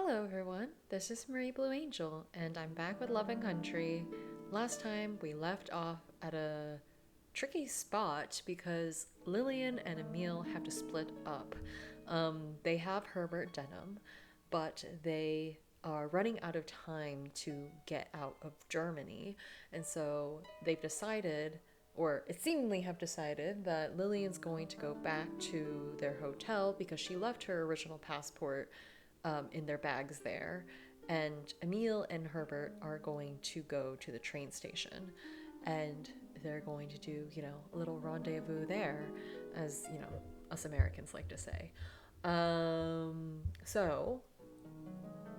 Hello everyone, this is Marie Blue Angel, and I'm back with Love and Country. Last time we left off at a tricky spot because Lillian and Émile have to split up. They have Herbert Denham, but they are running out of time to get out of Germany, and so they've decided, or it seemingly have decided, that Lillian's going to go back to their hotel because she left her original passport in their bags there. And Émile and Herbert are going to go to the train station. And they're going to do, a little rendezvous there, as, us Americans like to say. So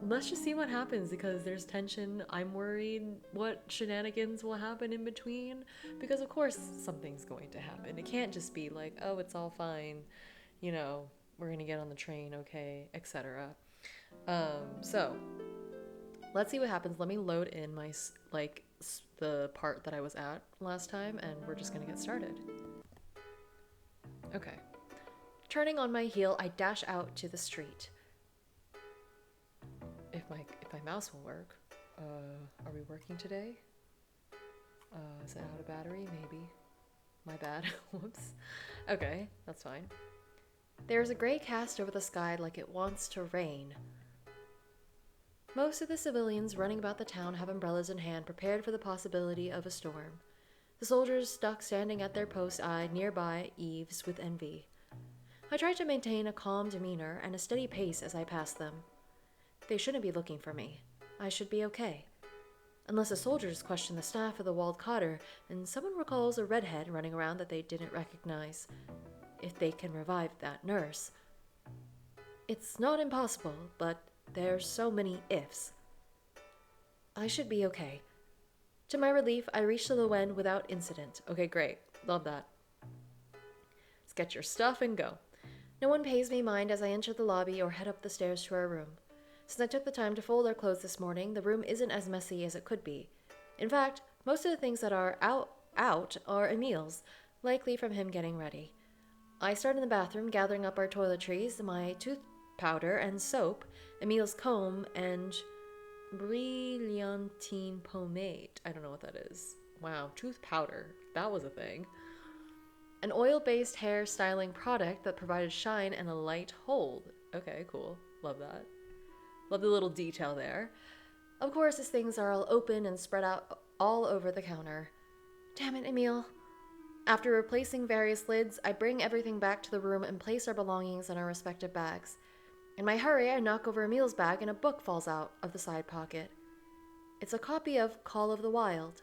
let's just see what happens because there's tension. I'm worried what shenanigans will happen in between because, of course, something's going to happen. It can't just be like, oh, it's all fine, we're going to get on the train, okay, etc. So let's see what happens. Let me load in my the part that I was at last time, and we're just gonna get started. Okay. Turning on my heel, I dash out to the street. If my mouse will work. Are we working today? Is it out of battery? Maybe. My bad. Whoops. Okay, that's fine. There's a gray cast over the sky like it wants to rain. Most of the civilians running about the town have umbrellas in hand, prepared for the possibility of a storm. The soldiers stuck standing at their post eyed nearby eaves with envy. I try to maintain a calm demeanor and a steady pace as I pass them. They shouldn't be looking for me. I should be okay. Unless the soldiers question the staff of the walled cotter and someone recalls a redhead running around that they didn't recognize. If they can revive that nurse. It's not impossible, but there's so many ifs. I should be okay. To my relief, I reach the Loen without incident. Okay, great. Love that. Let's get your stuff and go. No one pays me mind as I enter the lobby or head up the stairs to our room. Since I took the time to fold our clothes this morning, the room isn't as messy as it could be. In fact, most of the things that are out are Émile's, likely from him getting ready. I start in the bathroom, gathering up our toiletries, my tooth powder and soap, Émile's comb, and brilliantine pomade. I don't know what that is. Wow, tooth powder. That was a thing. An oil-based hair styling product that provided shine and a light hold. Okay, cool. Love that. Love the little detail there. Of course, his things are all open and spread out all over the counter. Damn it, Émile. After replacing various lids, I bring everything back to the room and place our belongings in our respective bags. In my hurry, I knock over Émile's bag and a book falls out of the side pocket. It's a copy of Call of the Wild.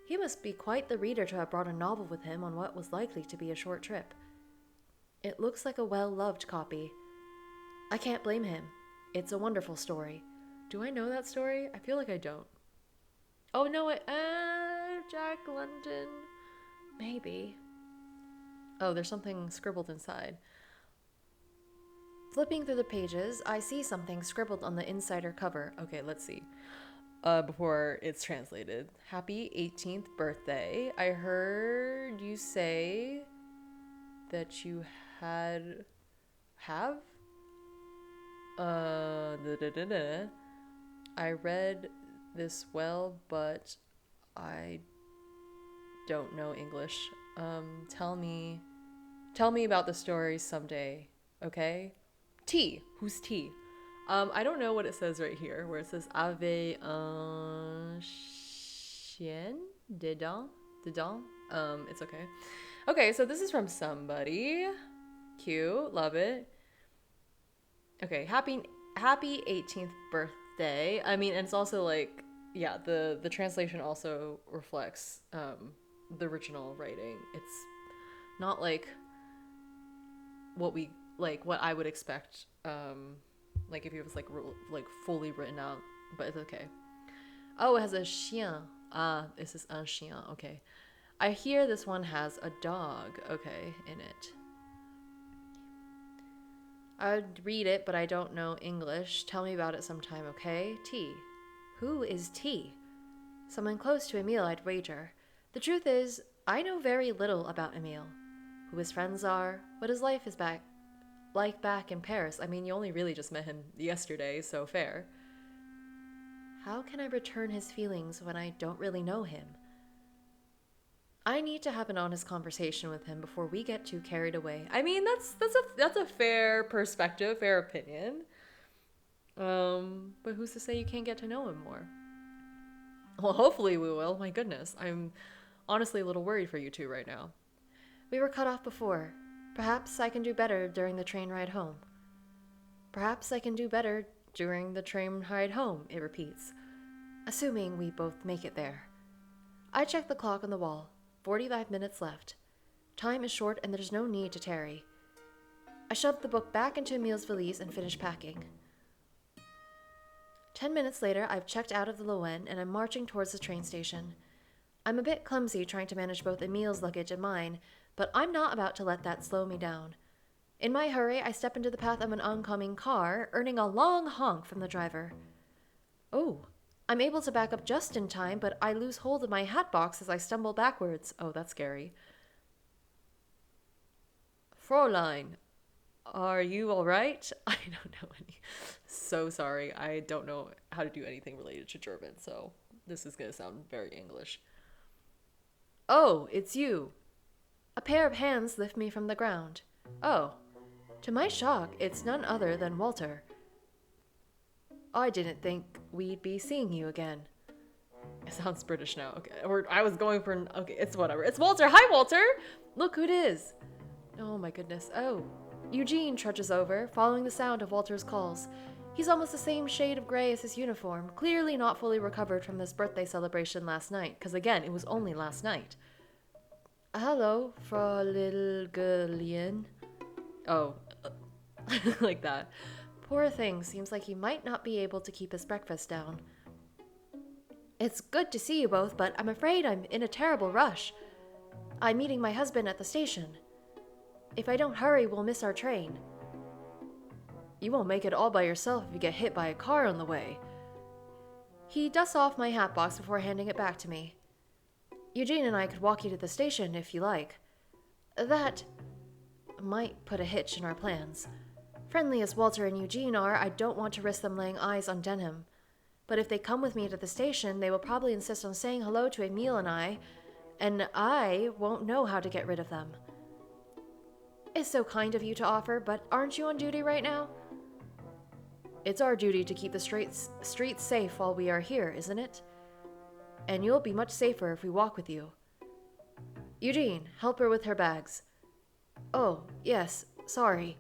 He must be quite the reader to have brought a novel with him on what was likely to be a short trip. It looks like a well-loved copy. I can't blame him. It's a wonderful story. Do I know that story? I feel like I don't. Oh, no, Jack London. Maybe. Oh, there's something scribbled inside. Flipping through the pages, I see something scribbled on the insider cover. Okay, let's see. Before it's translated. Happy 18th birthday. I heard you say that you have? I read this well, but I don't know English. Tell me about the story someday, okay? T. Who's T? I don't know what it says right here, where it says Avez un chien dedans. It's okay. Okay, so this is from somebody. Cute, love it. Okay, happy 18th birthday. I mean, and it's also like, yeah, the translation also reflects the original writing. It's not like what I would expect, like if it was like fully written out, but it's okay. Oh, it has a chien. Ah, this is un chien. Okay, I hear this one has a dog. Okay, in it. I'd read it, but I don't know English. Tell me about it sometime, okay? T. Who is T? Someone close to Émile, I'd wager. The truth is, I know very little about Émile. Who his friends are, what his life is like back in Paris? I mean, you only really just met him yesterday, so fair. How can I return his feelings when I don't really know him? I need to have an honest conversation with him before we get too carried away. I mean, that's a fair perspective, fair opinion. But who's to say you can't get to know him more? Well, hopefully we will. My goodness, I'm honestly a little worried for you two right now. We were cut off before. Perhaps I can do better during the train ride home. Perhaps I can do better during the train ride home, it repeats. Assuming we both make it there. I check the clock on the wall. 45 minutes left. Time is short and there's no need to tarry. I shove the book back into Émile's valise and finish packing. 10 minutes later, I've checked out of the Lillian and I'm marching towards the train station. I'm a bit clumsy trying to manage both Émile's luggage and mine, but I'm not about to let that slow me down. In my hurry, I step into the path of an oncoming car, earning a long honk from the driver. Oh, I'm able to back up just in time, but I lose hold of my hat box as I stumble backwards. Oh, that's scary. Fräulein, are you all right? I don't know any. So sorry. I don't know how to do anything related to German, so this is going to sound very English. Oh, it's you. A pair of hands lift me from the ground. Oh, to my shock, it's none other than Walter. I didn't think we'd be seeing you again. It sounds British now. Okay, or I was going for an... Okay, it's whatever. It's Walter. Hi, Walter. Look who it is. Oh, my goodness. Oh. Eugene trudges over, following the sound of Walter's calls. He's almost the same shade of gray as his uniform, clearly not fully recovered from this birthday celebration last night, because again, it was only last night. Hello, Frau Lillian. Oh, like that. Poor thing, seems like he might not be able to keep his breakfast down. It's good to see you both, but I'm afraid I'm in a terrible rush. I'm meeting my husband at the station. If I don't hurry, we'll miss our train. You won't make it all by yourself if you get hit by a car on the way. He dusts off my hat box before handing it back to me. Eugene and I could walk you to the station if you like. That might put a hitch in our plans. Friendly as Walter and Eugene are, I don't want to risk them laying eyes on Denham. But if they come with me to the station, they will probably insist on saying hello to Émile and I won't know how to get rid of them. It's so kind of you to offer, but aren't you on duty right now? It's our duty to keep the streets safe while we are here, isn't it? And you'll be much safer if we walk with you. Eugene, help her with her bags. Oh, yes, sorry.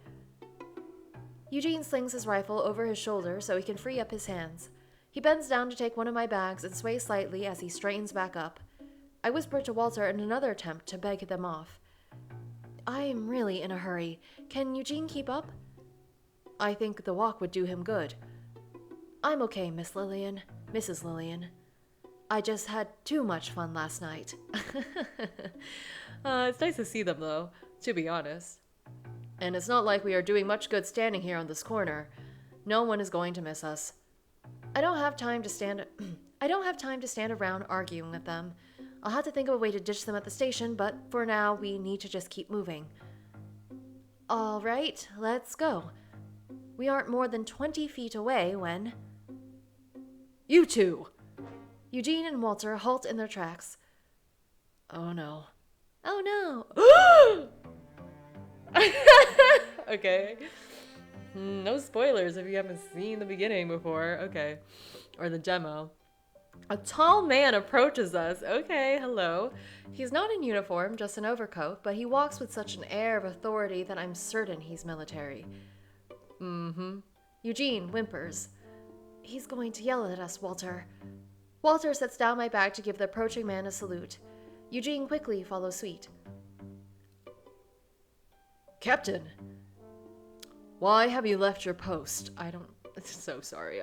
Eugene slings his rifle over his shoulder so he can free up his hands. He bends down to take one of my bags and sways slightly as he straightens back up. I whisper to Walter in another attempt to beg them off. I'm really in a hurry. Can Eugene keep up? I think the walk would do him good. I'm okay, Mrs. Lillian. I just had too much fun last night. It's nice to see them, though, to be honest. And it's not like we are doing much good standing here on this corner. No one is going to miss us. I don't have time to stand around arguing with them. I'll have to think of a way to ditch them at the station, but for now, we need to just keep moving. All right, let's go. We aren't more than 20 feet away when... You two! Eugene and Walter halt in their tracks. Oh no. Oh no! Okay. No spoilers if you haven't seen the beginning before. Okay. Or the demo. A tall man approaches us. Okay, hello. He's not in uniform, just an overcoat, but he walks with such an air of authority that I'm certain he's military. Eugene whimpers. He's going to yell at us, Walter. Walter sets down my bag to give the approaching man a salute. Eugene quickly follows suit. Captain, why have you left your post? So sorry.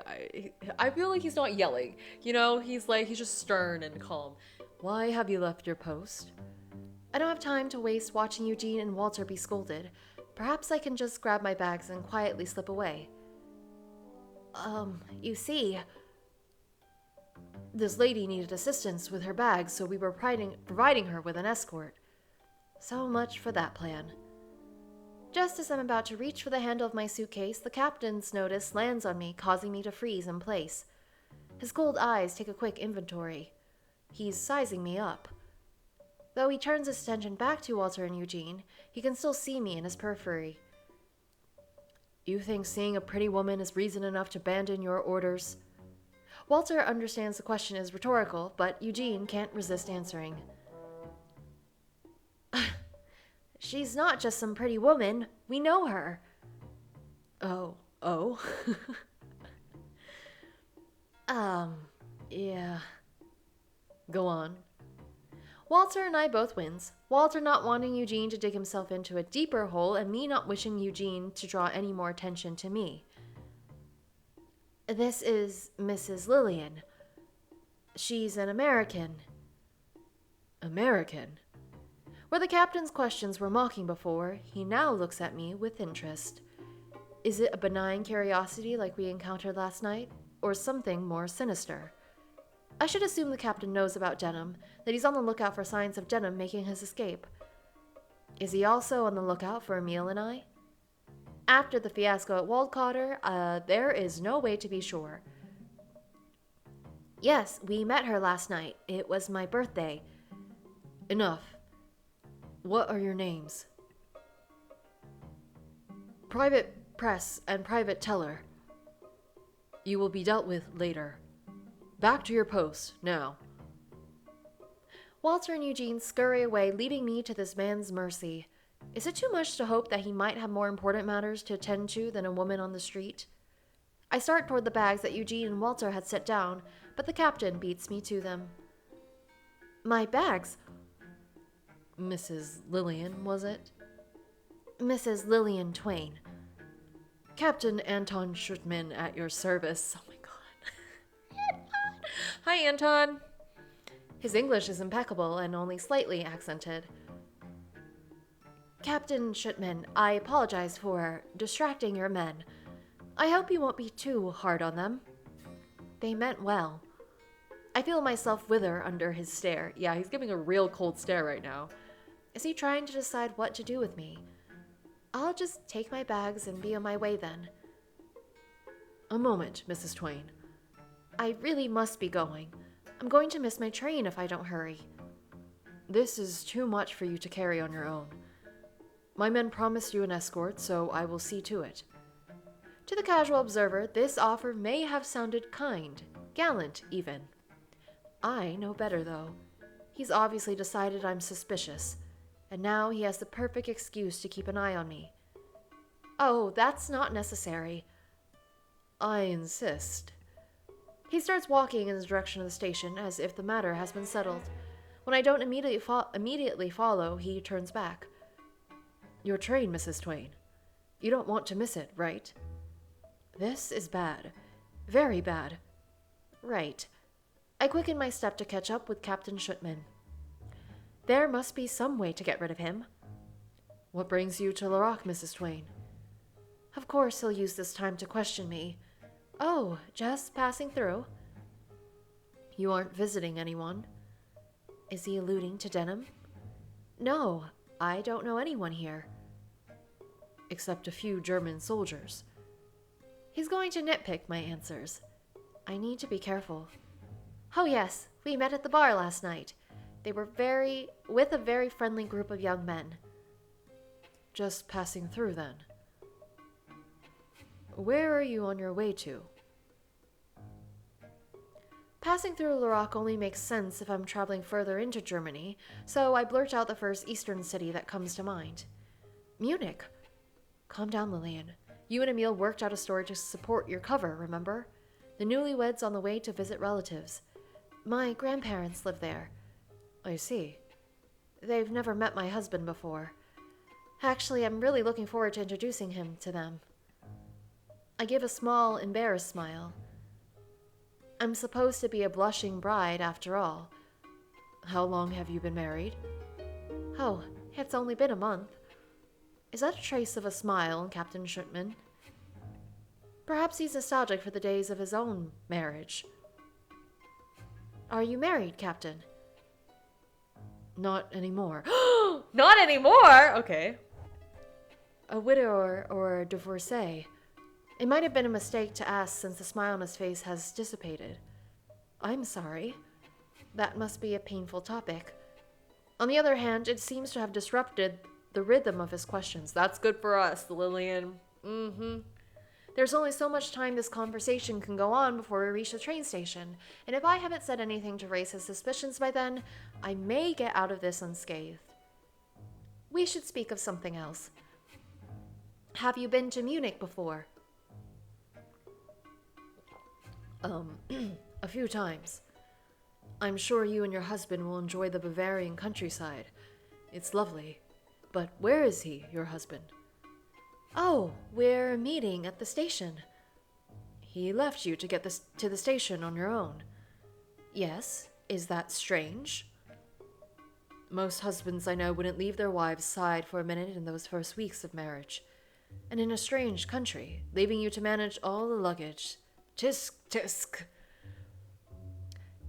I feel like he's not yelling. You know, he's just stern and calm. Why have you left your post? I don't have time to waste watching Eugene and Walter be scolded. Perhaps I can just grab my bags and quietly slip away. You see, this lady needed assistance with her bags, so we were providing her with an escort. So much for that plan. Just as I'm about to reach for the handle of my suitcase, the captain's notice lands on me, causing me to freeze in place. His cold eyes take a quick inventory. He's sizing me up. Though he turns his attention back to Walter and Eugene, he can still see me in his periphery. You think seeing a pretty woman is reason enough to abandon your orders? Walter understands the question is rhetorical, but Eugene can't resist answering. She's not just some pretty woman. We know her. Oh. Yeah. Go on. Walter and I both wins. Walter not wanting Eugene to dig himself into a deeper hole, and me not wishing Eugene to draw any more attention to me. This is Mrs. Lillian. She's an American. American? Where the captain's questions were mocking before, he now looks at me with interest. Is it a benign curiosity like we encountered last night, or something more sinister? I should assume the captain knows about Denham, that he's on the lookout for signs of Denham making his escape. Is he also on the lookout for Émile and I? After the fiasco at Waldcotter, there is no way to be sure. Yes, we met her last night. It was my birthday. Enough. What are your names? Private Press and Private Teller. You will be dealt with later. Back to your post, now. Walter and Eugene scurry away, leaving me to this man's mercy. Is it too much to hope that he might have more important matters to attend to than a woman on the street? I start toward the bags that Eugene and Walter had set down, but the captain beats me to them. My bags? Mrs. Lillian, was it? Mrs. Lillian Twain. Captain Anton Schuttman at your service. Oh my god. Hi, Anton. His English is impeccable and only slightly accented. Captain Schuttman, I apologize for distracting your men. I hope you won't be too hard on them. They meant well. I feel myself wither under his stare. Yeah, he's giving a real cold stare right now. Is he trying to decide what to do with me? I'll just take my bags and be on my way then. A moment, Mrs. Twain. I really must be going. I'm going to miss my train if I don't hurry. This is too much for you to carry on your own. My men promised you an escort, so I will see to it. To the casual observer, this offer may have sounded kind, gallant even. I know better, though. He's obviously decided I'm suspicious, and now he has the perfect excuse to keep an eye on me. Oh, that's not necessary. I insist. He starts walking in the direction of the station as if the matter has been settled. When I don't immediately follow, he turns back. Your train, Mrs. Twain. You don't want to miss it, right? This is bad. Very bad. Right. I quicken my step to catch up with Captain Schuttman. There must be some way to get rid of him. What brings you to Laroque, Mrs. Twain? Of course he'll use this time to question me. Oh, just passing through. You aren't visiting anyone? Is he alluding to Denham? No, I don't know anyone here. Except a few German soldiers. He's going to nitpick my answers. I need to be careful. Oh yes, we met at the bar last night. They were with a very friendly group of young men. Just passing through then. Where are you on your way to? Passing through Laroque only makes sense if I'm traveling further into Germany, so I blurt out the first eastern city that comes to mind. Munich. Calm down, Lillian. You and Émile worked out a story to support your cover, remember? The newlyweds on the way to visit relatives. My grandparents live there. I see. They've never met my husband before. Actually, I'm really looking forward to introducing him to them. I give a small, embarrassed smile. I'm supposed to be a blushing bride after all. How long have you been married? Oh, it's only been a month. Is that a trace of a smile on Captain Schuttman? Perhaps he's nostalgic for the days of his own marriage. Are you married, Captain? Not anymore. Not anymore? Okay. A widower or a divorcee. It might have been a mistake to ask since the smile on his face has dissipated. I'm sorry. That must be a painful topic. On the other hand, it seems to have disrupted the rhythm of his questions. That's good for us, Lillian. There's only so much time this conversation can go on before we reach the train station, and if I haven't said anything to raise his suspicions by then, I may get out of this unscathed. We should speak of something else. Have you been to Munich before? A few times. I'm sure you and your husband will enjoy the Bavarian countryside. It's lovely. But where is he, your husband? Oh, we're meeting at the station. He left you to get to the station on your own. Yes, is that strange? Most husbands I know wouldn't leave their wives' side for a minute in those first weeks of marriage. And in a strange country, leaving you to manage all the luggage. Tisk, tisk.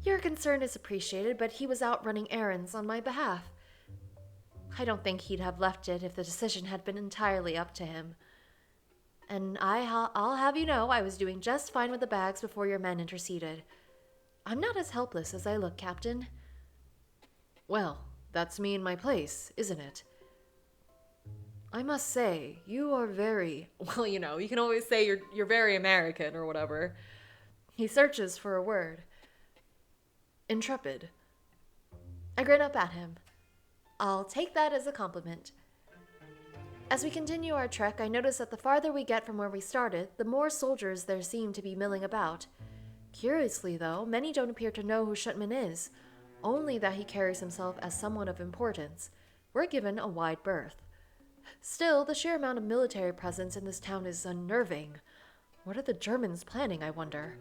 Your concern is appreciated, but he was out running errands on my behalf. I don't think he'd have left it if the decision had been entirely up to him. And I'll have you know I was doing just fine with the bags before your men interceded. I'm not as helpless as I look, Captain. Well, that's me in my place, isn't it? I must say, you are very... Well, you know, you can always say you're very American or whatever. He searches for a word. Intrepid. I grin up at him. I'll take that as a compliment. As we continue our trek, I notice that the farther we get from where we started, the more soldiers there seem to be milling about. Curiously, though, many don't appear to know who Shutman is, only that he carries himself as someone of importance. We're given a wide berth. Still, the sheer amount of military presence in this town is unnerving. What are the Germans planning, I wonder?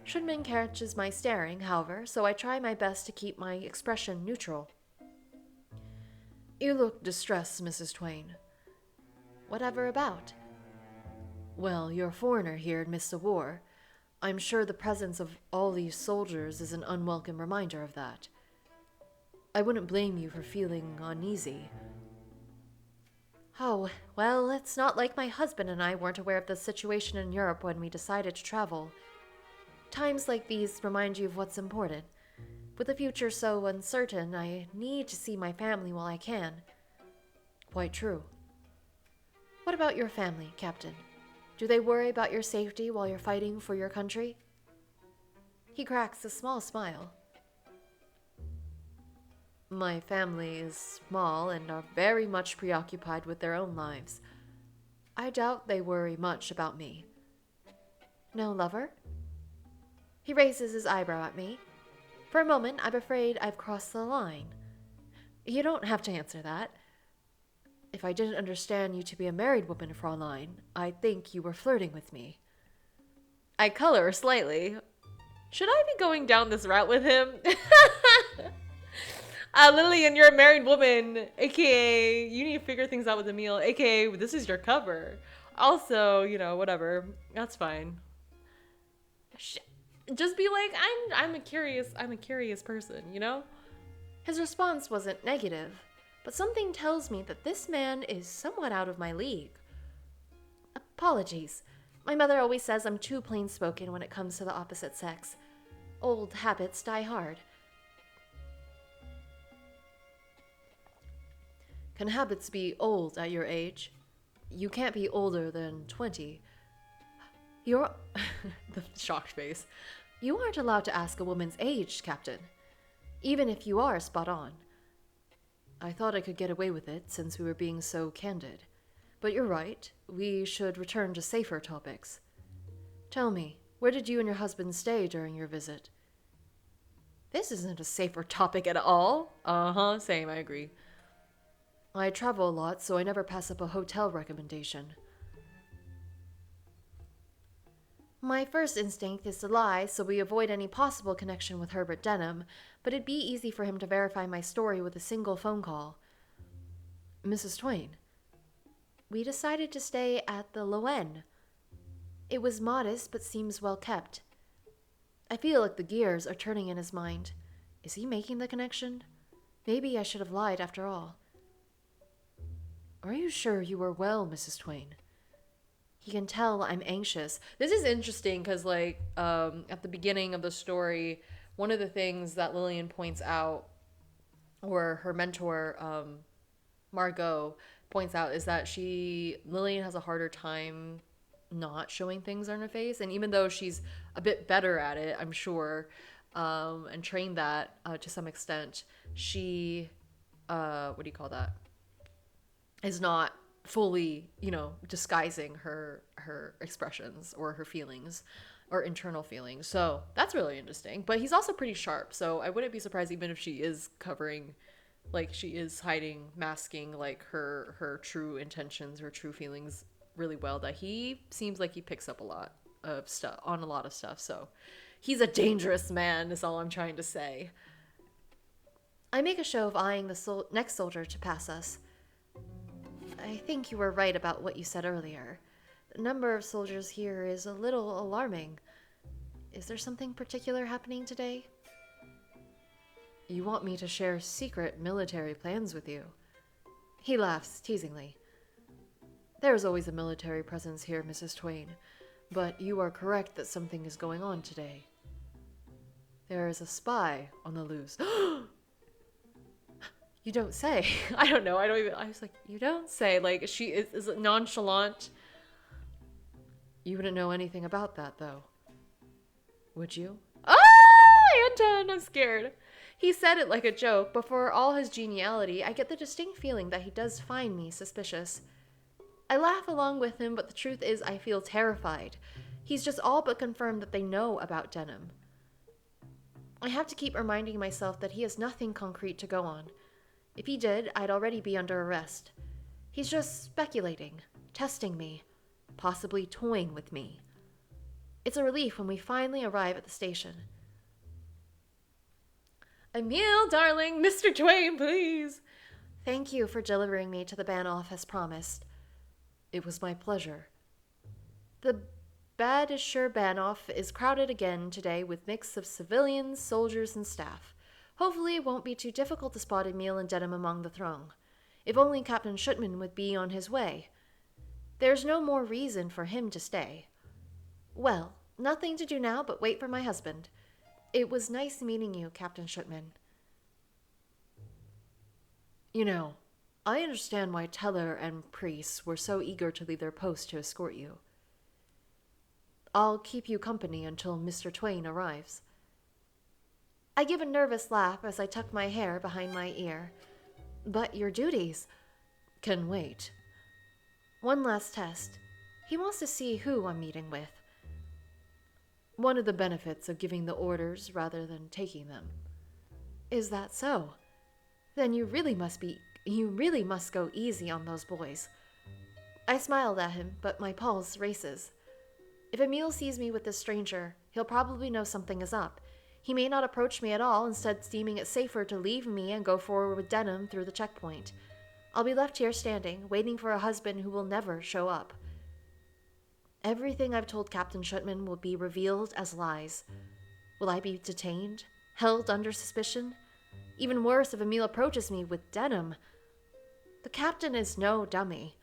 Shunman catches my staring, however, so I try my best to keep my expression neutral. You look distressed, Mrs. Twain. Whatever about? Well, you're a foreigner here amidst the war. I'm sure the presence of all these soldiers is an unwelcome reminder of that. I wouldn't blame you for feeling uneasy. Oh, well, it's not like my husband and I weren't aware of the situation in Europe when we decided to travel. Times like these remind you of what's important. With the future so uncertain, I need to see my family while I can. Quite true. What about your family, Captain? Do they worry about your safety while you're fighting for your country? He cracks a small smile. My family is small and are very much preoccupied with their own lives. I doubt they worry much about me. No lover? He raises his eyebrow at me. For a moment, I'm afraid I've crossed the line. You don't have to answer that. If I didn't understand you to be a married woman, Fraulein, I'd think you were flirting with me. I color slightly. Should I be going down this route with him? Lillian, you're a married woman, aka you need to figure things out with Émile, aka this is your cover. Also, you know, whatever. That's fine. Just be like, I'm a curious person, you know? His response wasn't negative, but something tells me that this man is somewhat out of my league. Apologies. My mother always says I'm too plain-spoken when it comes to the opposite sex. Old habits die hard. Can habits be old at your age? You can't be older than 20. You're... The shocked face. You aren't allowed to ask a woman's age, Captain. Even if you are spot on. I thought I could get away with it since we were being so candid. But you're right. We should return to safer topics. Tell me, where did you and your husband stay during your visit? This isn't a safer topic at all. Same, I agree. I travel a lot, so I never pass up a hotel recommendation. My first instinct is to lie, so we avoid any possible connection with Herbert Denham, but it'd be easy for him to verify my story with a single phone call. Mrs. Twain. We decided to stay at the Loen. It was modest, but seems well kept. I feel like the gears are turning in his mind. Is he making the connection? Maybe I should have lied after all. Are you sure you are well, Mrs. Twain? He can tell I'm anxious. This is interesting because, like, at the beginning of the story, one of the things that Lillian points out, or her mentor, Margot, points out, is that Lillian has a harder time not showing things on her face. And even though she's a bit better at it, I'm sure, and trained that to some extent, she, what do you call that? Is not fully, disguising her expressions or her feelings or internal feelings. So that's really interesting. But he's also pretty sharp, so I wouldn't be surprised even if she is covering, like she is hiding, masking like her true intentions, her true feelings really well, that he seems like he picks up a lot of stuff on a lot of stuff. So he's a dangerous man is all I'm trying to say. I make a show of eyeing the next soldier to pass us. I think you were right about what you said earlier. The number of soldiers here is a little alarming. Is there something particular happening today? You want me to share secret military plans with you? He laughs teasingly. There is always a military presence here, Mrs. Twain, but you are correct that something is going on today. There is a spy on the loose. You don't say. I was like, you don't say. Like, she is nonchalant. You wouldn't know anything about that, though. Would you? Ah, Anton, I'm scared. He said it like a joke, but for all his geniality, I get the distinct feeling that he does find me suspicious. I laugh along with him, but the truth is I feel terrified. He's just all but confirmed that they know about Denham. I have to keep reminding myself that he has nothing concrete to go on. If he did, I'd already be under arrest. He's just speculating, testing me, possibly toying with me. It's a relief when we finally arrive at the station. Émile, darling, Mr. Twain, please. Thank you for delivering me to the Bahnhof as promised. It was my pleasure. The Badischer Bahnhof is crowded again today with mix of civilians, soldiers, and staff. Hopefully it won't be too difficult to spot Émile and Denham among the throng. If only Captain Schuttman would be on his way. There's no more reason for him to stay. Well, nothing to do now but wait for my husband. It was nice meeting you, Captain Schuttman. You know, I understand why Teller and Priest were so eager to leave their post to escort you. I'll keep you company until Mr. Twain arrives. I give a nervous laugh as I tuck my hair behind my ear. But your duties can wait. One last test. He wants to see who I'm meeting with. One of the benefits of giving the orders rather than taking them. Is that so? Then you really must go easy on those boys. I smiled at him, but my pulse races. If Émile sees me with this stranger, he'll probably know something is up. He may not approach me at all, instead deeming it safer to leave me and go forward with Denham through the checkpoint. I'll be left here standing, waiting for a husband who will never show up. Everything I've told Captain Schuttman will be revealed as lies. Will I be detained? Held under suspicion? Even worse if Émile approaches me with Denham. The captain is no dummy.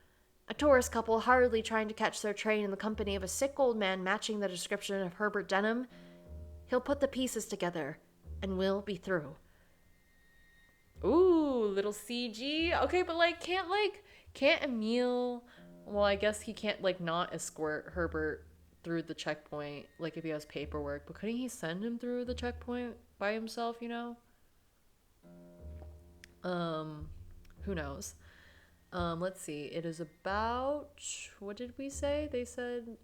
A tourist couple hurriedly trying to catch their train in the company of a sick old man matching the description of Herbert Denham. He'll put the pieces together, and we'll be through. Ooh, little CG. Okay, but can't Émile... Well, I guess he can't, not escort Herbert through the checkpoint, if he has paperwork. But couldn't he send him through the checkpoint by himself, Who knows? Let's see. It is about... What did we say? They said...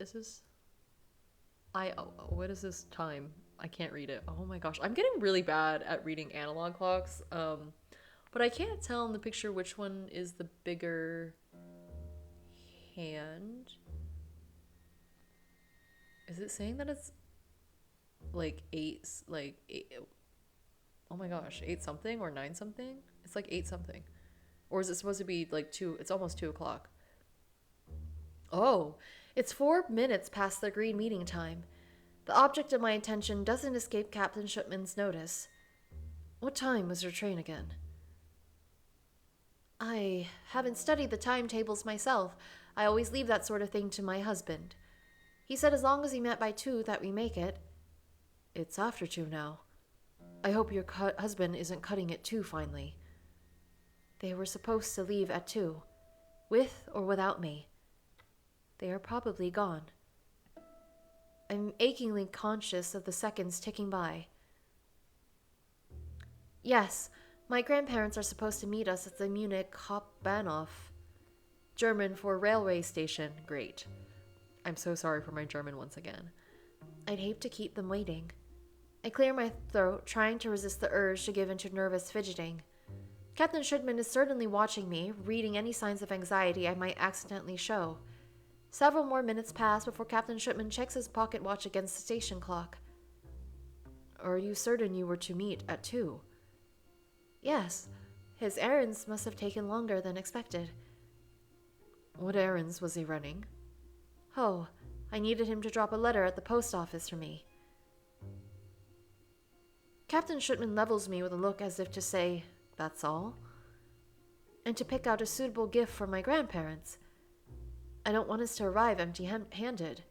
what is this time? I can't read it. Oh my gosh. I'm getting really bad at reading analog clocks. But I can't tell in the picture which one is the bigger hand. Is it saying that it's eight, oh my gosh, 8 something or 9 something? It's 8 something. Or is it supposed to be 2? It's almost 2 o'clock. Oh, it's 4 minutes past the agreed meeting time. The object of my attention doesn't escape Captain Schuttman's notice. What time was your train again? I haven't studied the timetables myself. I always leave that sort of thing to my husband. He said as long as he met by 2 that we make it. It's after 2 now. I hope your husband isn't cutting it too finely. They were supposed to leave at 2, with or without me. They are probably gone. I'm achingly conscious of the seconds ticking by. Yes, my grandparents are supposed to meet us at the Munich Hauptbahnhof. German for railway station. Great. I'm so sorry for my German once again. I'd hate to keep them waiting. I clear my throat, trying to resist the urge to give into nervous fidgeting. Captain Shipman is certainly watching me, reading any signs of anxiety I might accidentally show. Several more minutes pass before Captain Shipman checks his pocket watch against the station clock. Are you certain you were to meet at 2? Yes. His errands must have taken longer than expected. What errands was he running? Oh, I needed him to drop a letter at the post office for me. Captain Shipman levels me with a look as if to say, that's all? And to pick out a suitable gift for my grandparents. I don't want us to arrive empty-handed.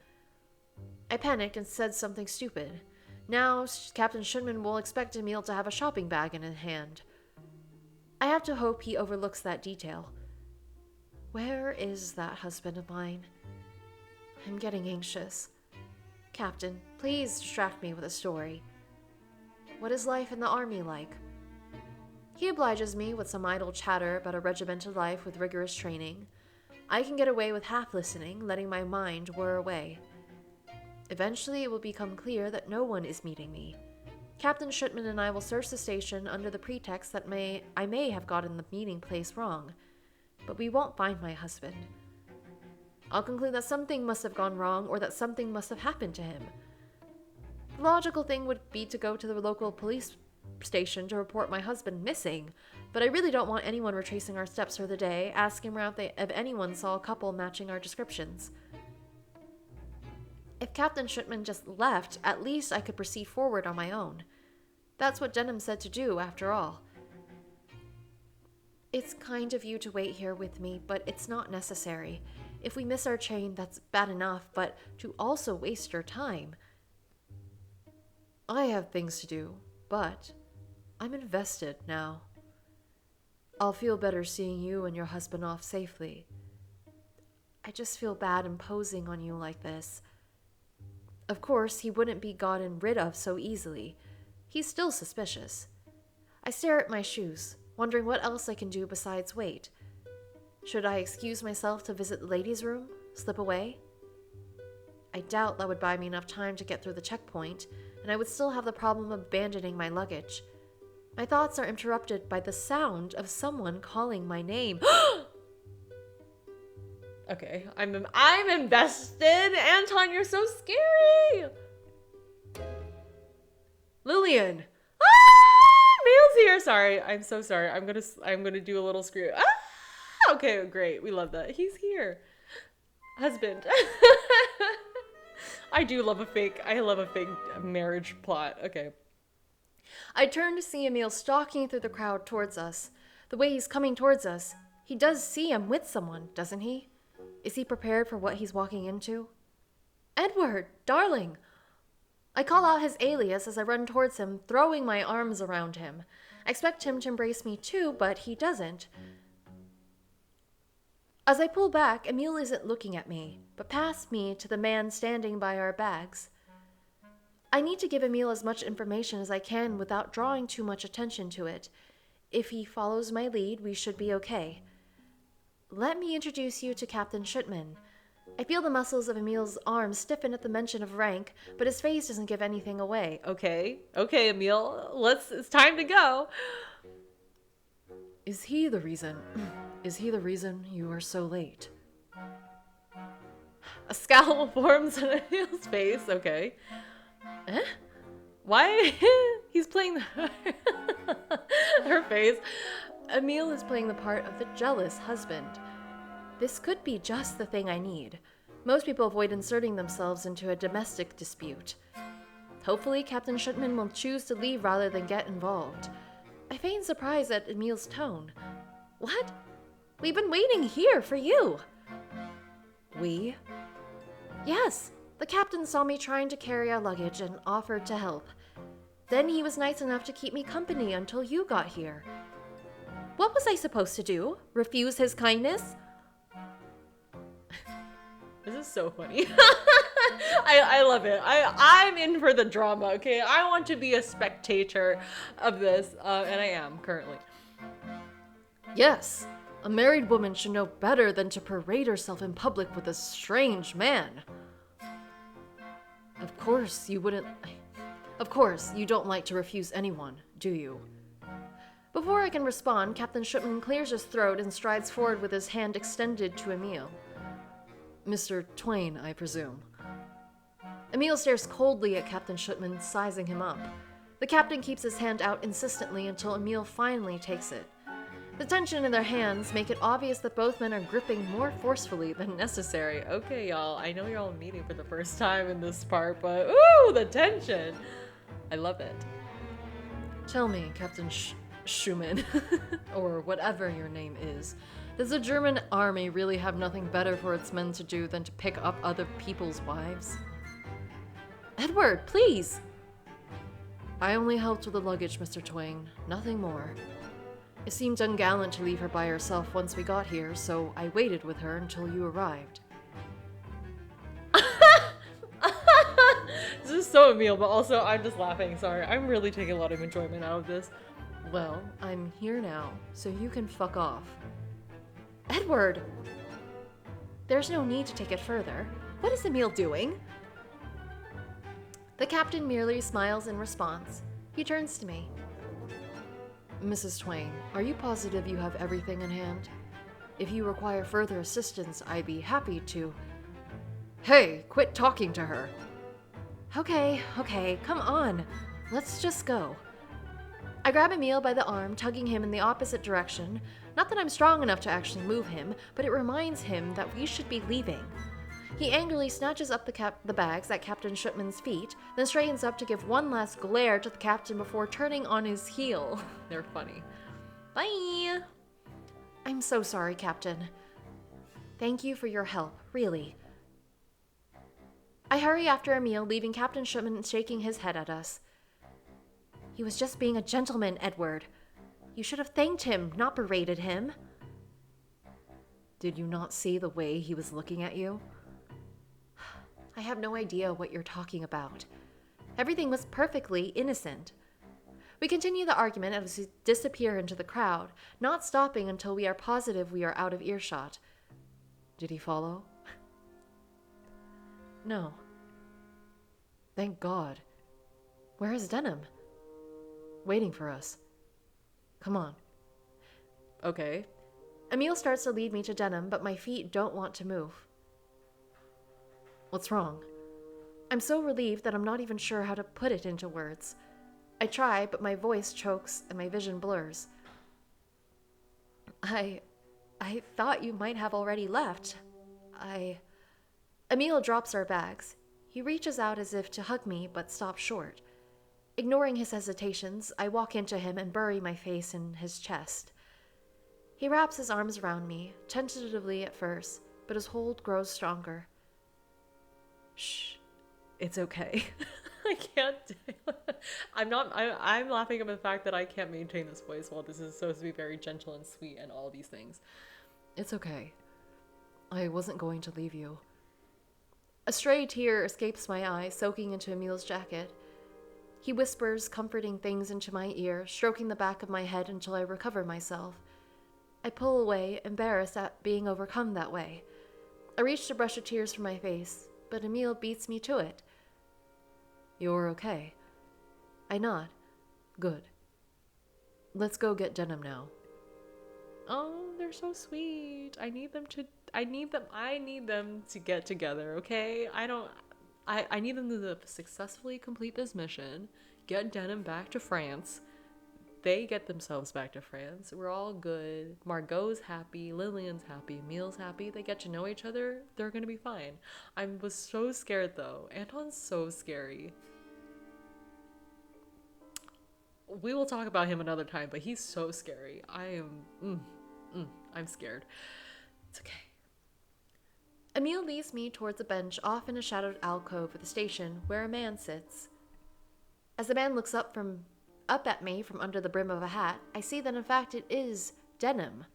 I panicked and said something stupid. Now, Captain Shipman will expect Émile to have a shopping bag in his hand. I have to hope he overlooks that detail. Where is that husband of mine? I'm getting anxious. Captain, please distract me with a story. What is life in the army like? He obliges me with some idle chatter about a regimental life with rigorous training. I can get away with half listening, letting my mind whir away. Eventually, it will become clear that no one is meeting me. Captain Shipman and I will search the station under the pretext that I may have gotten the meeting place wrong, but we won't find my husband. I'll conclude that something must have gone wrong or that something must have happened to him. The logical thing would be to go to the local police station to report my husband missing, but I really don't want anyone retracing our steps for the day, asking around if anyone saw a couple matching our descriptions. If Captain Shipman just left, at least I could proceed forward on my own. That's what Denham said to do, after all. It's kind of you to wait here with me, but it's not necessary. If we miss our train, that's bad enough, but to also waste your time. I have things to do, but I'm invested now. I'll feel better seeing you and your husband off safely. I just feel bad imposing on you like this. Of course, he wouldn't be gotten rid of so easily. He's still suspicious. I stare at my shoes, wondering what else I can do besides wait. Should I excuse myself to visit the ladies' room? Slip away? I doubt that would buy me enough time to get through the checkpoint, and I would still have the problem of abandoning my luggage. My thoughts are interrupted by the sound of someone calling my name. Okay, I'm invested. Anton, you're so scary. Lillian. Émile's here. Sorry, I'm so sorry. I'm gonna do a little screw. Okay, great. We love that. He's here. Husband. I love a fake marriage plot. Okay. I turn to see Émile stalking through the crowd towards us. The way he's coming towards us, he does see I'm with someone, doesn't he? Is he prepared for what he's walking into? Edward, darling! I call out his alias as I run towards him, throwing my arms around him. I expect him to embrace me too, but he doesn't. As I pull back, Émile isn't looking at me, but past me to the man standing by our bags. I need to give Émile as much information as I can without drawing too much attention to it. If he follows my lead, we should be okay. Let me introduce you to Captain Shipman. I feel the muscles of Émile's arms stiffen at the mention of rank, but his face doesn't give anything away. Okay, Émile, it's time to go. Is he the reason you are so late? A scowl forms on Émile's face. Okay. Why? He's playing her face. Émile is playing the part of the jealous husband. This could be just the thing I need. Most people avoid inserting themselves into a domestic dispute. Hopefully, Captain Shipman will choose to leave rather than get involved. I feign surprise at Émile's tone. What? We've been waiting here for you. We? Yes, the captain saw me trying to carry our luggage and offered to help. Then he was nice enough to keep me company until you got here. What was I supposed to do? Refuse his kindness? This is so funny. I love it. I'm in for the drama, okay? I want to be a spectator of this, and I am currently. Yes, a married woman should know better than to parade herself in public with a strange man. Of course, you don't like to refuse anyone, do you? Before I can respond, Captain Shipman clears his throat and strides forward with his hand extended to Émile. Mr. Twain, I presume. Émile stares coldly at Captain Shipman, sizing him up. The captain keeps his hand out insistently until Émile finally takes it. The tension in their hands make it obvious that both men are gripping more forcefully than necessary. Okay, y'all, I know you're all meeting for the first time in this part, but ooh, the tension! I love it. Tell me, Captain Schumann, or whatever your name is, does the German army really have nothing better for its men to do than to pick up other people's wives? Edward, please! I only helped with the luggage, Mr. Twain, nothing more. It seemed ungallant to leave her by herself once we got here, so I waited with her until you arrived. This is so Émile, but also I'm just laughing, sorry. I'm really taking a lot of enjoyment out of this. Well, I'm here now, so you can fuck off. Edward! There's no need to take it further. What is Émile doing? The captain merely smiles in response. He turns to me. Mrs. Twain, are you positive you have everything in hand? If you require further assistance, I'd be happy to... Hey, quit talking to her! Okay, come on. Let's just go. I grab Émile by the arm, tugging him in the opposite direction. Not that I'm strong enough to actually move him, but it reminds him that we should be leaving. He angrily snatches up the bags at Captain Shipman's feet, then straightens up to give one last glare to the captain before turning on his heel. They're funny. Bye! I'm so sorry, Captain. Thank you for your help, really. I hurry after Émile, leaving Captain Shipman shaking his head at us. He was just being a gentleman, Edward. You should have thanked him, not berated him. Did you not see the way he was looking at you? I have no idea what you're talking about. Everything was perfectly innocent. We continue the argument as we disappear into the crowd, not stopping until we are positive we are out of earshot. Did he follow? No. Thank God. Where is Denham? Waiting for us. Come on. Okay. Émile starts to lead me to Denham, but my feet don't want to move. What's wrong? I'm so relieved that I'm not even sure how to put it into words. I try, but my voice chokes and my vision blurs. I thought you might have already left. Émile drops our bags. He reaches out as if to hug me, but stops short. Ignoring his hesitations, I walk into him and bury my face in his chest. He wraps his arms around me, tentatively at first, but his hold grows stronger. Shh, it's okay. I can't. I'm laughing at the fact that I can't maintain this voice while this is supposed to be very gentle and sweet and all these things. It's okay. I wasn't going to leave you. A stray tear escapes my eye, soaking into Émile's jacket. He whispers comforting things into my ear, stroking the back of my head until I recover myself. I pull away, embarrassed at being overcome that way. I reach to brush the tears from my face, but Émile beats me to it. You're okay. I nod. Good. Let's go get Denham now. Oh, they're so sweet. I need them to get together, okay? I need them to successfully complete this mission, get Denham back to France. They get themselves back to France. We're all good. Margot's happy. Lillian's happy. Émile's happy. They get to know each other. They're gonna be fine. I was so scared though. Anton's so scary. We will talk about him another time, but he's so scary. I'm scared. It's okay. Émile leads me towards a bench off in a shadowed alcove of the station where a man sits. As the man looks up at me from under the brim of a hat, I see that in fact it is Denham.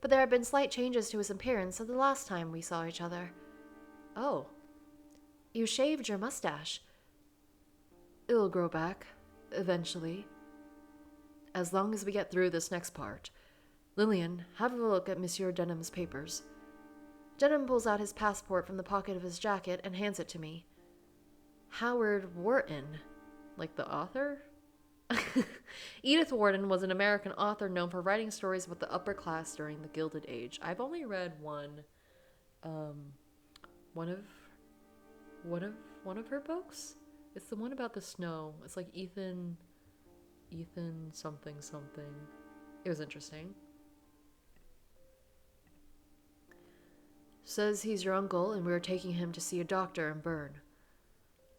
But there have been slight changes to his appearance since the last time we saw each other. Oh, you shaved your mustache. It'll grow back, eventually. As long as we get through this next part. Lillian, have a look at Monsieur Denham's papers. Denham pulls out his passport from the pocket of his jacket and hands it to me. Howard Wharton. Like the author? Edith Wharton was an American author known for writing stories about the upper class during the Gilded Age. I've only read one of her books. It's the one about the snow. It's like Ethan something. It was interesting. Says he's your uncle and we're taking him to see a doctor in Bern.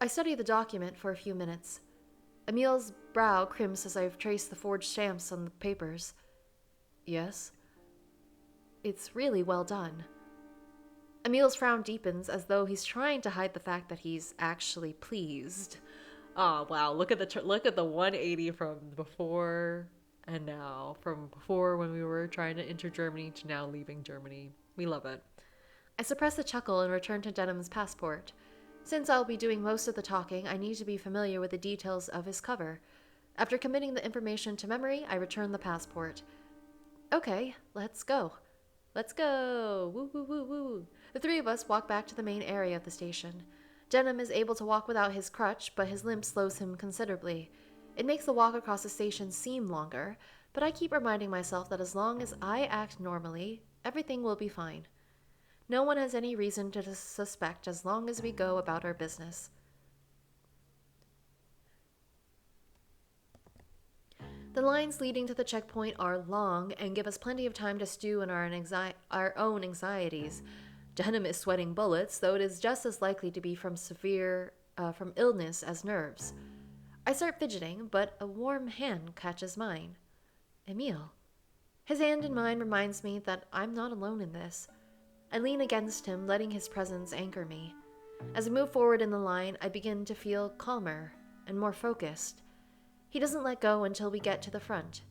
I study the document for a few minutes. Émile's brow crimps as I've traced the forged stamps on the papers. Yes? It's really well done. Émile's frown deepens as though he's trying to hide the fact that he's actually pleased. Oh, wow. Look at the 180 from before and now. From before when we were trying to enter Germany to now leaving Germany. We love it. I suppress a chuckle and return to Denham's passport. Since I'll be doing most of the talking, I need to be familiar with the details of his cover. After committing the information to memory, I return the passport. Okay, let's go. Let's go! Woo, woo, woo, woo. The three of us walk back to the main area of the station. Denham is able to walk without his crutch, but his limp slows him considerably. It makes the walk across the station seem longer, but I keep reminding myself that as long as I act normally, everything will be fine. No one has any reason to suspect as long as we go about our business. The lines leading to the checkpoint are long and give us plenty of time to stew in our own anxieties. Denham is sweating bullets, though it is just as likely to be from from illness as nerves. I start fidgeting, but a warm hand catches mine. Émile. His hand in mine reminds me that I'm not alone in this. I lean against him, letting his presence anchor me. As we move forward in the line, I begin to feel calmer and more focused. He doesn't let go until we get to the front.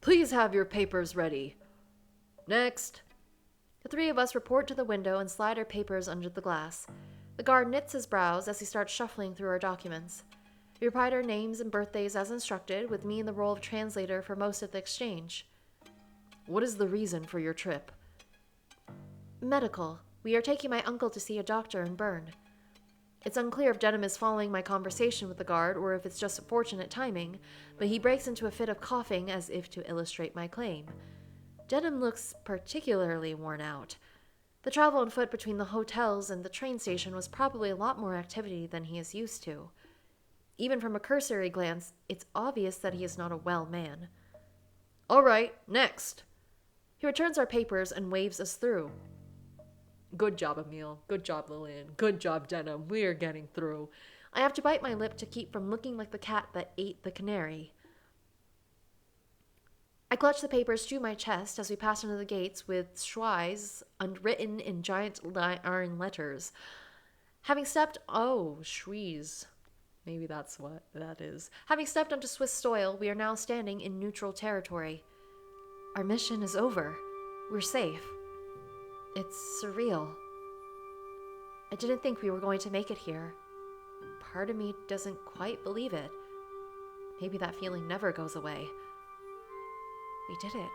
Please have your papers ready. Next. The three of us report to the window and slide our papers under the glass. The guard knits his brows as he starts shuffling through our documents. We replied our names and birthdays as instructed, with me in the role of translator for most of the exchange. What is the reason for your trip? Medical. We are taking my uncle to see a doctor in Bern. It's unclear if Denham is following my conversation with the guard or if it's just fortunate timing, but he breaks into a fit of coughing as if to illustrate my claim. Denham looks particularly worn out. The travel on foot between the hotels and the train station was probably a lot more activity than he is used to. Even from a cursory glance, it's obvious that he is not a well man. All right, next. He returns our papers and waves us through. Good job, Émile. Good job, Lillian. Good job, Denham. We are getting through. I have to bite my lip to keep from looking like the cat that ate the canary. I clutch the papers to my chest as we pass under the gates with Schweiz written in giant iron letters. Schweiz. Maybe that's what that is. Having stepped onto Swiss soil, we are now standing in neutral territory. Our mission is over. We're safe. It's surreal. I didn't think we were going to make it here. Part of me doesn't quite believe it. Maybe that feeling never goes away. We did it.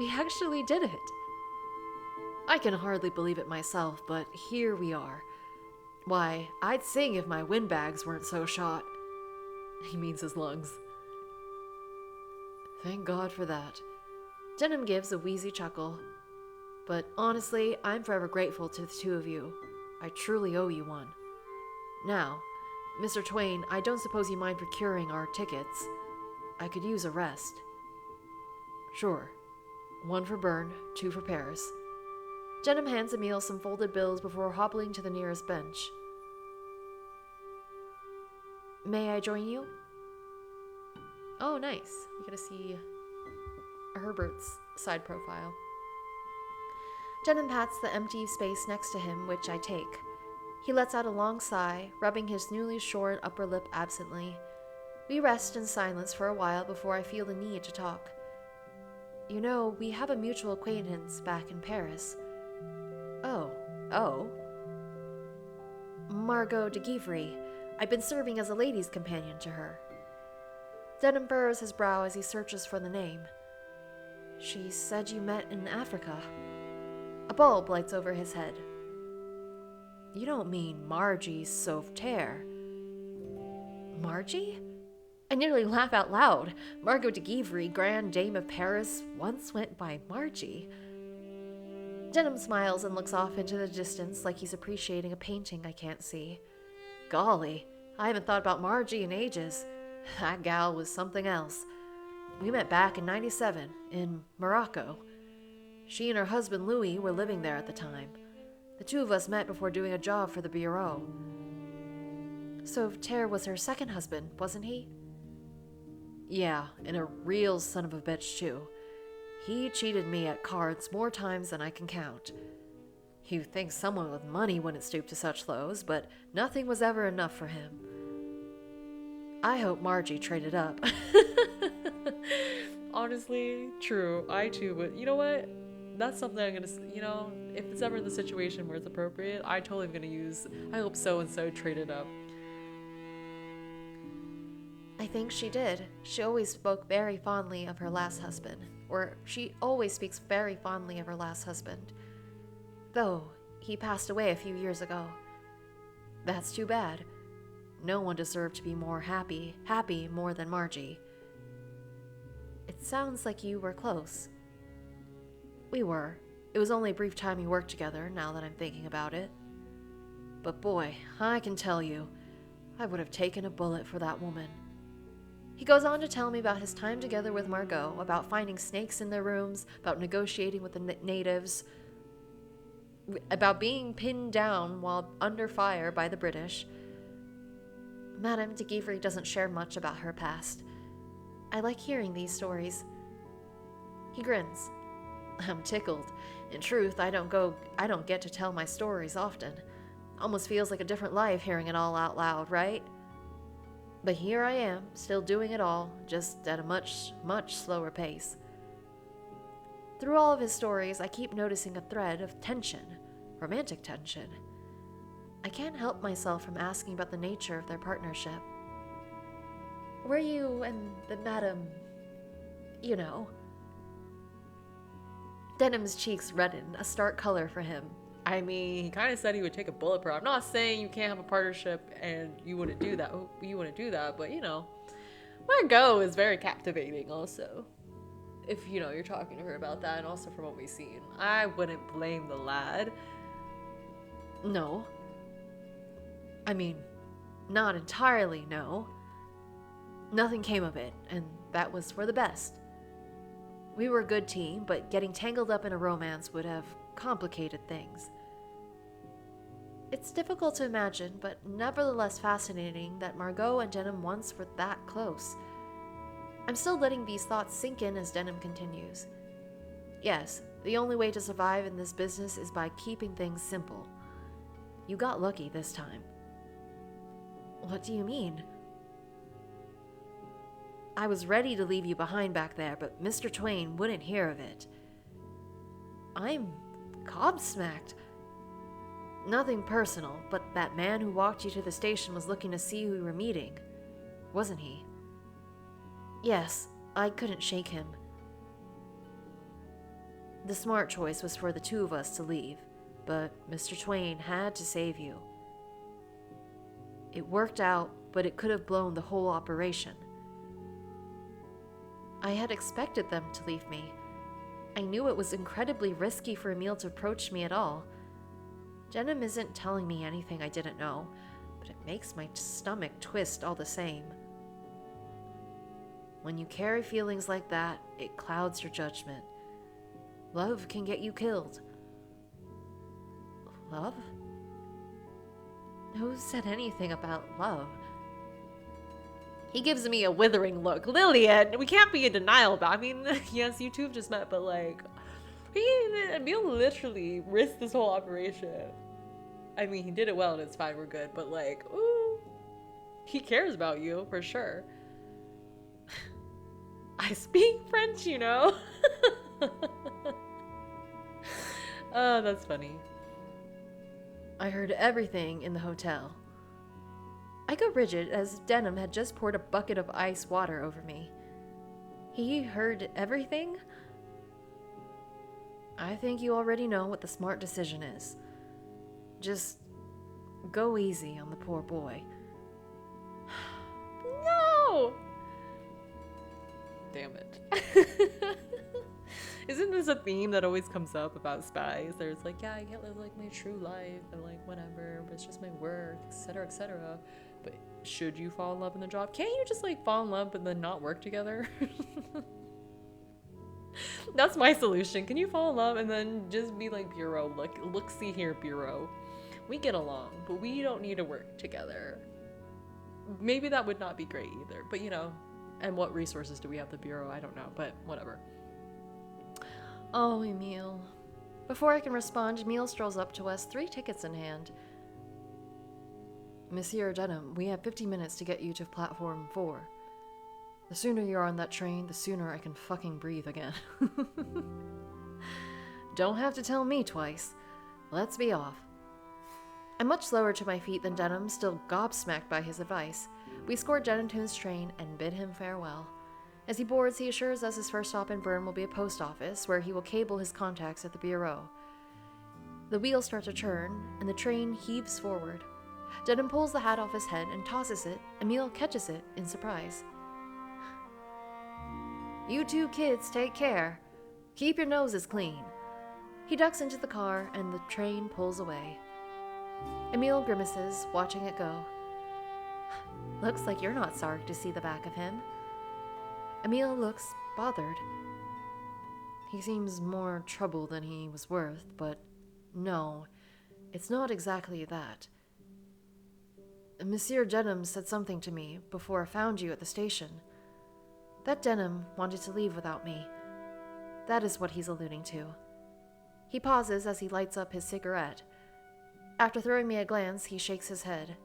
We actually did it. I can hardly believe it myself, but here we are. Why, I'd sing if my windbags weren't so shot. He means his lungs. Thank God for that. Denham gives a wheezy chuckle. But honestly, I'm forever grateful to the two of you. I truly owe you one. Now, Mr. Twain, I don't suppose you mind procuring our tickets. I could use a rest. Sure. 1 for Bern, 2 for Paris. Denham hands Émile some folded bills before hobbling to the nearest bench. May I join you? Oh, nice. We get to see Herbert's side profile. Denham pats the empty space next to him, which I take. He lets out a long sigh, rubbing his newly shorn upper lip absently. We rest in silence for a while before I feel the need to talk. You know, we have a mutual acquaintance back in Paris. Oh? Margot de Givry. I've been serving as a lady's companion to her. Denham furrows his brow as he searches for the name. She said you met in Africa. A bulb lights over his head. You don't mean Margie Sauveterre. Margie? I nearly laugh out loud. Margot de Givry, Grand Dame of Paris, once went by Margie. Denham smiles and looks off into the distance like he's appreciating a painting I can't see. Golly, I haven't thought about Margie in ages. That gal was something else. We met back in '97, in Morocco. She and her husband Louis were living there at the time. The two of us met before doing a job for the Bureau. Sauveterre was her second husband, wasn't he? Yeah, and a real son of a bitch, too. He cheated me at cards more times than I can count. You'd think someone with money wouldn't stoop to such lows, but nothing was ever enough for him. I hope Margie traded up. Honestly, true. I too, but you know what? That's something I'm gonna, if it's ever in the situation where it's appropriate, I totally am gonna use, I hope so-and-so traded up. I think she did. She always spoke very fondly of her last husband. Or she always speaks very fondly of her last husband. Though, he passed away a few years ago. That's too bad. No one deserved to be more happy more than Margie. It sounds like you were close. We were. It was only a brief time we worked together, now that I'm thinking about it. But boy, I can tell you, I would have taken a bullet for that woman. He goes on to tell me about his time together with Margot, about finding snakes in their rooms, about negotiating with the natives, about being pinned down while under fire by the British. Madame de Givry doesn't share much about her past. I like hearing these stories. He grins. I'm tickled. In truth, I don't get to tell my stories often. Almost feels like a different life hearing it all out loud, right? But here I am, still doing it all, just at a much, much slower pace. Through all of his stories, I keep noticing a thread of tension, romantic tension. I can't help myself from asking about the nature of their partnership. Were you and the madam, you know? Denham's cheeks redden, a stark color for him. I mean, he kind of said he would take a bullet for her. I'm not saying you can't have a partnership and you wouldn't do that. But Margot is very captivating also. If, you're talking to her about that, and also from what we've seen. I wouldn't blame the lad. No. I mean, not entirely, no. Nothing came of it, and that was for the best. We were a good team, but getting tangled up in a romance would have complicated things. It's difficult to imagine, but nevertheless fascinating that Margot and Denham once were that close. I'm still letting these thoughts sink in as Denham continues. Yes, the only way to survive in this business is by keeping things simple. You got lucky this time. What do you mean? I was ready to leave you behind back there, but Mr. Twain wouldn't hear of it. I'm gobsmacked. Nothing personal, but that man who walked you to the station was looking to see who we were meeting, wasn't he? Yes, I couldn't shake him. The smart choice was for the two of us to leave, but Mr. Twain had to save you. It worked out, but it could have blown the whole operation. I had expected them to leave me. I knew it was incredibly risky for Émile to approach me at all. Denham isn't telling me anything I didn't know, but it makes my stomach twist all the same. When you carry feelings like that, it clouds your judgment. Love can get you killed. Love? Who said anything about love? He gives me a withering look. Lillian, we can't be in denial about. I mean, yes, you two have just met, but like, Émile literally risked this whole operation. I mean, he did it well and it's fine, we're good, but like, ooh, he cares about you for sure. I speak French, you know. Oh, that's funny. I heard everything in the hotel. I got rigid as Denham had just poured a bucket of ice water over me. He heard everything? I think you already know what the smart decision is. Just go easy on the poor boy. No! Damn it. Isn't this a theme that always comes up about spies? There's like, yeah, I can't live like my true life and like whatever, but it's just my work, etc., etc. But should you fall in love in the job? Can't you just like fall in love and then not work together? That's my solution. Can you fall in love and then just be like, Bureau, look, see here, Bureau. We get along, but we don't need to work together. Maybe that would not be great either, but you know, and what resources do we have the Bureau? I don't know, but whatever. Oh, Émile. Before I can respond, Émile strolls up to us, 3 tickets in hand. Monsieur Denham, we have 50 minutes to get you to platform 4. The sooner you're on that train, the sooner I can fucking breathe again. Don't have to tell me twice. Let's be off. I'm much slower to my feet than Denham, still gobsmacked by his advice. We scored Denham to his train and bid him farewell. As he boards, he assures us his first stop in Bern will be a post office, where he will cable his contacts at the Bureau. The wheels start to turn, and the train heaves forward. Denham pulls the hat off his head and tosses it. Émile catches it in surprise. You 2 kids take care. Keep your noses clean. He ducks into the car, and the train pulls away. Émile grimaces, watching it go. Looks like you're not sorry to see the back of him. Émile looks bothered. He seems more trouble than he was worth, but no, it's not exactly that. Monsieur Denham said something to me before I found you at the station. That Denham wanted to leave without me. That is what he's alluding to. He pauses as he lights up his cigarette. After throwing me a glance, he shakes his head.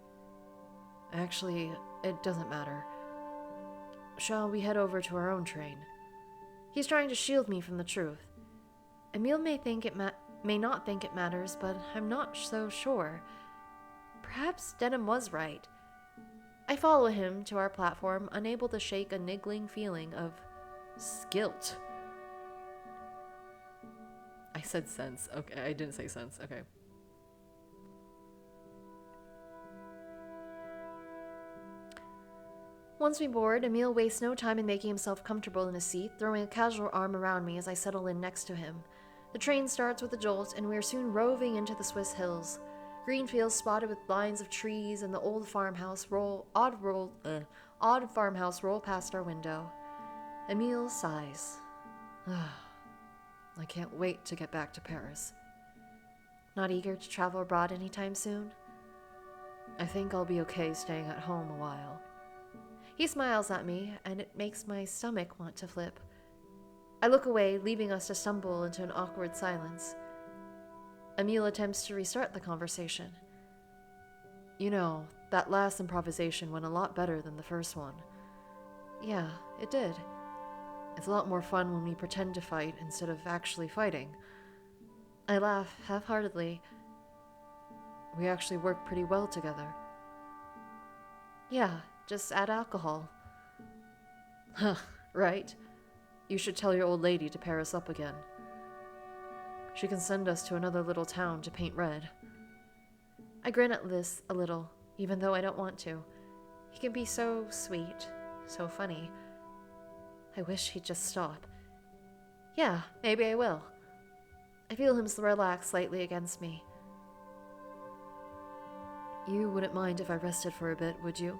Actually, it doesn't matter. Shall we head over to our own train? He's trying to shield me from the truth. Émile may not think it matters, but I'm not so sure. Perhaps Denham was right. I follow him to our platform, unable to shake a niggling feeling of guilt. I said sense. Okay, I didn't say sense. Okay. Once we board, Émile wastes no time in making himself comfortable in his seat, throwing a casual arm around me as I settle in next to him. The train starts with a jolt, and we are soon roving into the Swiss hills. Green fields spotted with lines of trees and the odd farmhouse roll past our window. Émile sighs. I can't wait to get back to Paris. Not eager to travel abroad anytime soon? I think I'll be okay staying at home a while. He smiles at me, and it makes my stomach want to flip. I look away, leaving us to stumble into an awkward silence. Émile attempts to restart the conversation. You know, that last improvisation went a lot better than the first one. Yeah, it did. It's a lot more fun when we pretend to fight instead of actually fighting. I laugh half-heartedly. We actually work pretty well together. Yeah, just add alcohol. Huh, right. You should tell your old lady to pair us up again. She can send us to another little town to paint red. I grin at this a little, even though I don't want to. He can be so sweet, so funny. I wish he'd just stop. Yeah, maybe I will. I feel him relax slightly against me. You wouldn't mind if I rested for a bit, would you?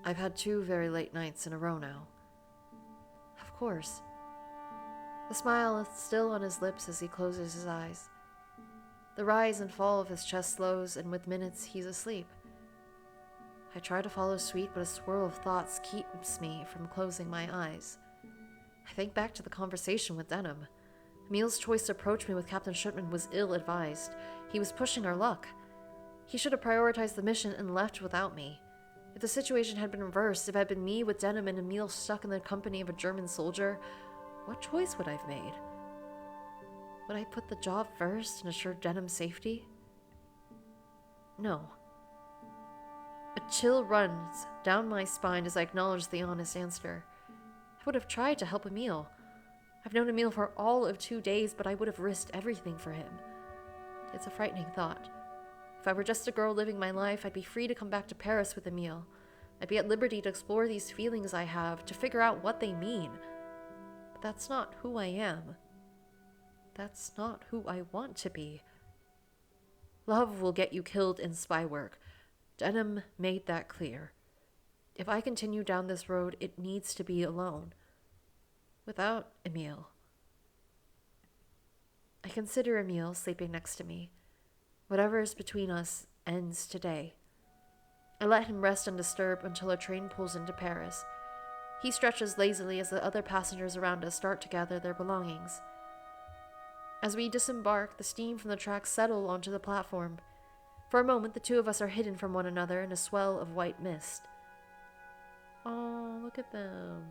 I've had 2 very late nights in a row now. Of course. The smile is still on his lips as he closes his eyes. The rise and fall of his chest slows, and with minutes he's asleep. I try to follow suit, but a swirl of thoughts keeps me from closing my eyes. I think back to the conversation with Denham. Émile's choice to approach me with Captain Shipman was ill-advised. He was pushing our luck. He should have prioritized the mission and left without me. If the situation had been reversed, if it had been me with Denham and Émile stuck in the company of a German soldier, what choice would I have made? Would I put the job first and assure Denham's safety? No. A chill runs down my spine as I acknowledge the honest answer. I would have tried to help Émile. I've known Émile for all of 2 days, but I would have risked everything for him. It's a frightening thought. If I were just a girl living my life, I'd be free to come back to Paris with Émile. I'd be at liberty to explore these feelings I have, to figure out what they mean. But that's not who I am. That's not who I want to be. Love will get you killed in spy work. Denham made that clear. If I continue down this road, it needs to be alone. Without Émile. I consider Émile sleeping next to me. Whatever is between us ends today. I let him rest undisturbed until our train pulls into Paris. He stretches lazily as the other passengers around us start to gather their belongings. As we disembark, the steam from the tracks settle onto the platform. For a moment, the two of us are hidden from one another in a swell of white mist. Oh, look at them.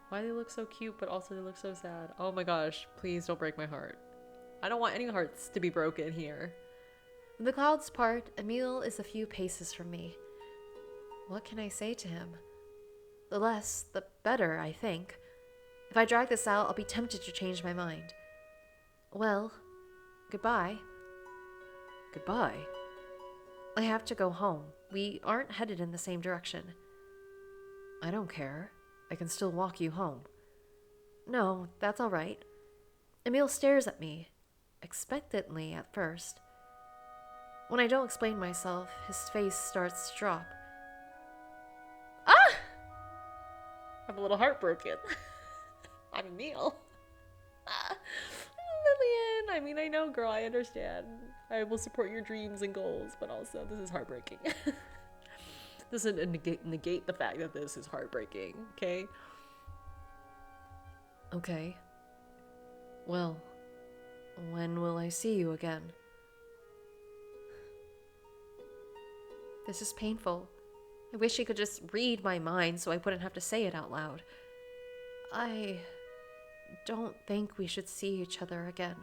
Why they look so cute, but also they look so sad. Oh my gosh, please don't break my heart. I don't want any hearts to be broken here. When the clouds part, Émile is a few paces from me. What can I say to him? The less, the better, I think. If I drag this out, I'll be tempted to change my mind. Well, goodbye. Goodbye? I have to go home. We aren't headed in the same direction. I don't care. I can still walk you home. No, that's all right. Émile stares at me, expectantly at first. When I don't explain myself, his face starts to drop. Ah! I'm a little heartbroken. I'm Émile. Lillian! I mean, I know, girl, I understand. I will support your dreams and goals, but also, this is heartbreaking. This doesn't negate the fact that this is heartbreaking, okay? Okay. Well, when will I see you again? This is painful. I wish he could just read my mind so I wouldn't have to say it out loud. I don't think we should see each other again.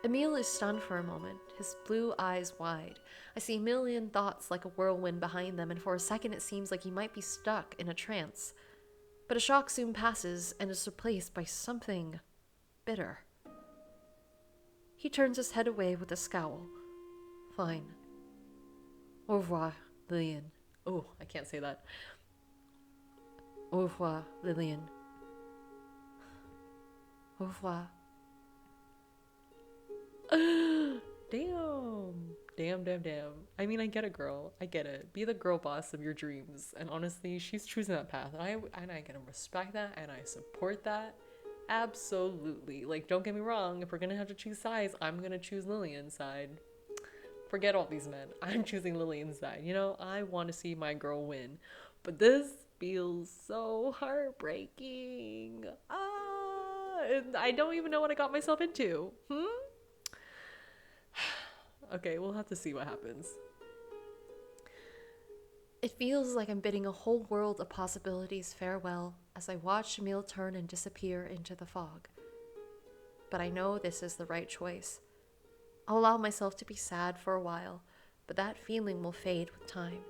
Émile is stunned for a moment, his blue eyes wide. I see a million thoughts like a whirlwind behind them, and for a second it seems like he might be stuck in a trance. But a shock soon passes and is replaced by something bitter. He turns his head away with a scowl. Fine. Au revoir, Lillian. Oh, I can't say that. Au revoir, Lillian. Au revoir. Damn. I mean, I get it, girl. I get it. Be the girl boss of your dreams. And honestly, she's choosing that path. And I can respect that and I support that. Absolutely. Like, don't get me wrong. If we're gonna have to choose sides, I'm gonna choose Lillian's side. Forget all these men. I'm choosing Lillian's side. You know, I want to see my girl win. But this feels so heartbreaking. And I don't even know what I got myself into. Okay, we'll have to see what happens. It feels like I'm bidding a whole world of possibilities farewell as I watch Émile turn and disappear into the fog. But I know this is the right choice. I'll allow myself to be sad for a while, but that feeling will fade with time.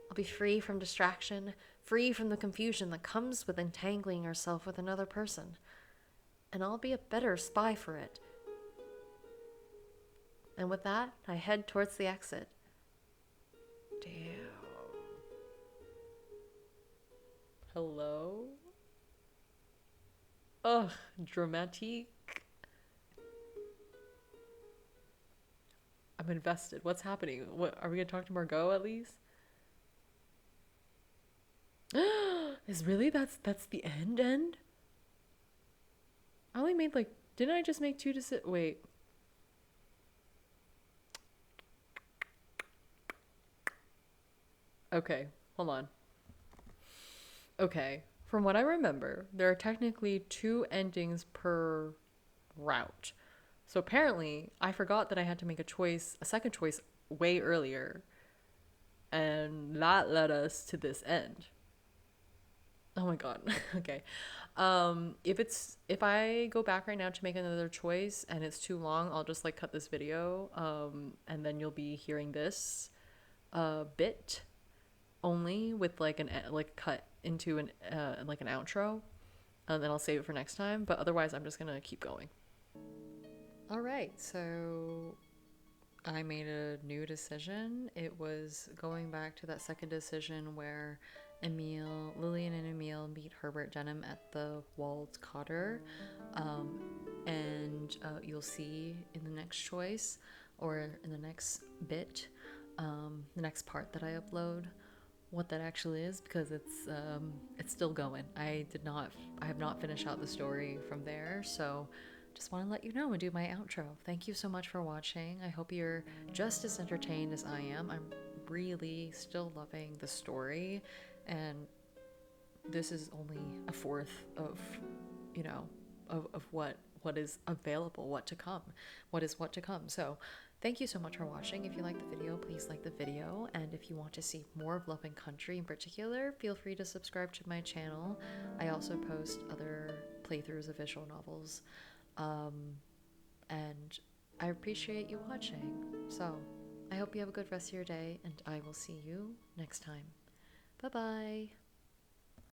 I'll be free from distraction, free from the confusion that comes with entangling yourself with another person. And I'll be a better spy for it. And with that, I head towards the exit. Damn. Hello? Ugh, dramatique. I'm invested. What's happening? What are we gonna talk to Margot at least? Is really that's the end? I only made like, didn't I just make 2 wait. Okay, hold on. Okay, from what I remember, there are technically 2 endings per route. So apparently, I forgot that I had to make a second choice way earlier, and that led us to this end. Oh my god. Okay. If I go back right now to make another choice and it's too long, I'll just like cut this video, and then you'll be hearing this bit only with like an like cut into an like an outro, and then I'll save it for next time. But otherwise, I'm just gonna keep going. All right, so I made a new decision. It was going back to that second decision where Lillian and Émile meet Herbert Denham at the walled cotter. And you'll see in the next choice or in the next bit, the next part that I upload, what that actually is, because it's still going. I have not finished out the story from there, so just want to let you know and do my outro. Thank you so much for watching. I hope you're just as entertained as I am. I'm really still loving the story, and this is only a fourth of, you know, of what is available, what to come, what to come. So thank you so much for watching. If you like the video, please like the video, and if you want to see more of Love and Country in particular, feel free to subscribe to my channel. I also post other playthroughs of visual novels, and I appreciate you watching. So I hope you have a good rest of your day, and I will see you next time. Bye bye.